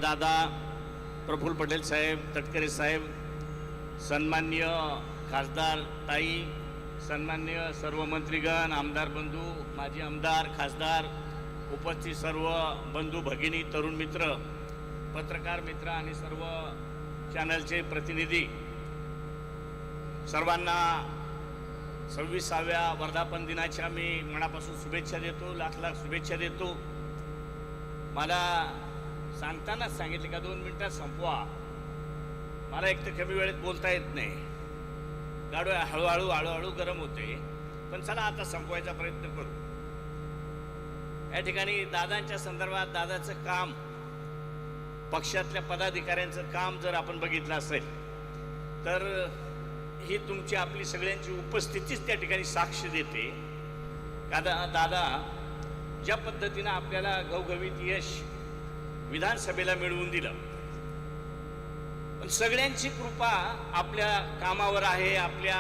दादा प्रफुल्ल पटेल साहेब, तटकरे साहेब, सन्माननीय खासदार ताई, सन्माननीय सर्व मंत्रीगण, आमदार बंधू, माजी आमदार, खासदार, उपस्थित सर्व बंधू भगिनी, तरुण मित्र, पत्रकार मित्र आणि सर्व चॅनलचे प्रतिनिधी, सर्वांना 26व्या वर्धापन दिनाच्या मी मनापासून शुभेच्छा देतो, लाख लाख शुभेच्छा देतो। मला सांगतानाच सांगितले का 2 मिनिटात संपवा, मला एक तर कमी वेळेत बोलता येत नाही, गाडी हळूहळू गरम होते, पण चला आता संपवायचा प्रयत्न करू। या ठिकाणी दादांच्या संदर्भात दादाचं काम, पक्षातल्या पदाधिकाऱ्यांचं काम जर आपण बघितलं असेल तर ही तुमची आपली सगळ्यांची उपस्थितीच त्या ठिकाणी साक्ष देते। दादा ज्या पद्धतीने आपल्याला घवघवीत यश विधानसभेला मिळवून दिलं, पण सगळ्यांची कृपा आपल्या कामावर आहे, आपल्या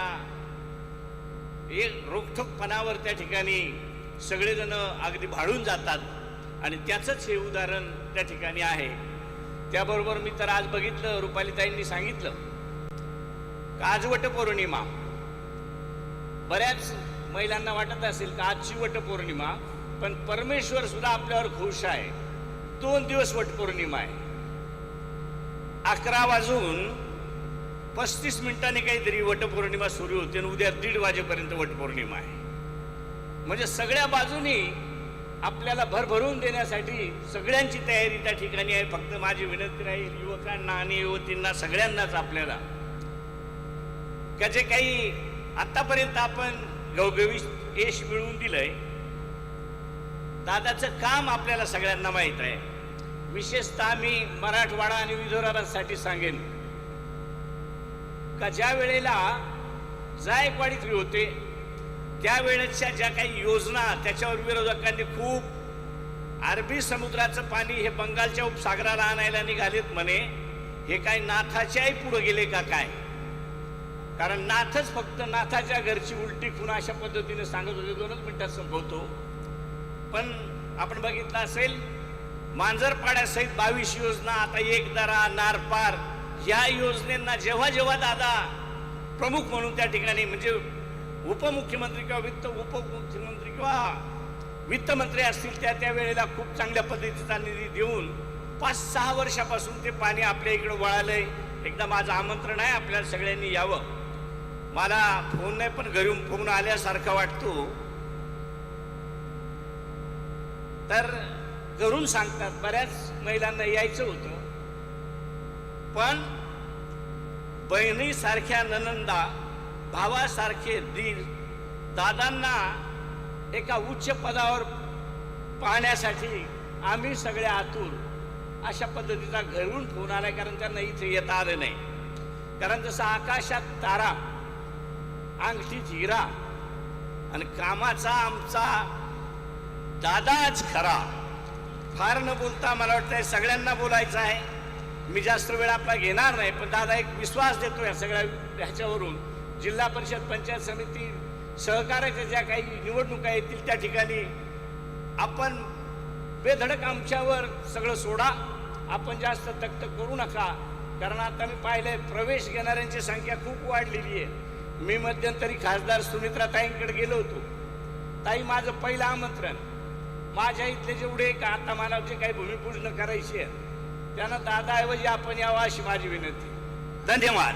एक रोखठोकपणावर त्या ठिकाणी सगळेजण अगदी भाळून जातात आणि त्याचंच हे उदाहरण त्या ठिकाणी आहे। त्याबरोबर मी तर आज बघितलं, रुपालीताईंनी सांगितलं का आज वटपौर्णिमा, बऱ्याच महिलांना वाटत असेल का आजची वटपौर्णिमा, पण परमेश्वर सुद्धा आपल्यावर खुश आहे। 2 दिवस वटपौर्णिमा आहे, 11 वाजून 35 मिनिटांनी काहीतरी वटपौर्णिमा सुरू होते आणि उद्या 1:30 वाजेपर्यंत वटपौर्णिमा आहे। म्हणजे सगळ्या बाजूनी आपल्याला भरभरून देण्यासाठी सगळ्यांची तयारी त्या ठिकाणी आहे। फक्त माझी विनंती राहील युवकांना आणि युवतींना सगळ्यांनाच आपल्याला का जे काही आतापर्यंत आपण घवघवीत यश मिळवून दिलंय, दादाचं काम आपल्याला सगळ्यांना माहीत आहे। विशेषतः मी मराठवाडा आणि विदर्भासाठी सांगेन का ज्या वेळेला जायकवाडीत होते त्यावेळेच्या ज्या काही योजना त्याच्यावर विरोधकांनी खूप अरबी समुद्राचं पाणी हे बंगालच्या उपसागराला आणायला निघालेत म्हणे, हे काय नाथाच्याही पुढे गेले का काय? कारण नाथच फक्त नाथाच्या घरची उलटी खुणा अशा पद्धतीने सांगत होते। 2च मिनिटात संपवतो। पण आपण बघितलं असेल मांजरपाड्यासहित 22 योजना, आता एक दरा, नारपार या योजनेंना जेव्हा जेव्हा दादा प्रमुख म्हणून त्या ठिकाणी म्हणजे उपमुख्यमंत्री किंवा उपमुख्यमंत्री किंवा वित्तमंत्री असतील त्या वेळेला खूप चांगल्या पद्धतीचा निधी देऊन 5-6 वर्षापासून ते पाणी आपल्या इकडे वळालंय। एकदा माझं आमंत्रण आहे, आपल्याला सगळ्यांनी यावं। मला फोन नाही पण घरून फोन आल्यासारखा वाटतो, तर घरून सांगतात बऱ्याच महिलांना यायचं होतं, पण बहिणीसारख्या ननंदा, भावासारखे दीर, दादांना एका उच्च पदावर पाहण्यासाठी आम्ही सगळे आतुर, अशा पद्धतीचा घरून फोन आलाय। कारण त्यांना इथे येता आलं नाही, कारण जसं आकाशात तारा, अंगठीत हिरा आणि कामाचा आमचा दादाच खरा। फार न बोलता मला वाटतं सगळ्यांना बोलायचं आहे, मी जास्त वेळ आपला घेणार नाही, पण दादा एक विश्वास देतो या सगळ्या ह्याच्यावरून। जिल्हा परिषद, पंचायत समिती, सहकार्याच्या ज्या काही निवडणुका येतील त्या ठिकाणी आपण बेधडक आमच्यावर सगळं सोडा, आपण जास्त तक्त करू नका। कारण आता मी पाहिलंय प्रवेश घेणाऱ्यांची संख्या खूप वाढलेली आहे। मी मध्यंतरी खासदार सुमित्राताईंकडे गेलो होतो, ताई माझं पहिलं आमंत्रण, माझ्या इथले जेवढे का आता मला जे काही भूमिपूजन करायची आहे त्यांना दादाऐवजी आपण यावं अशी माझी विनंती। धन्यवाद।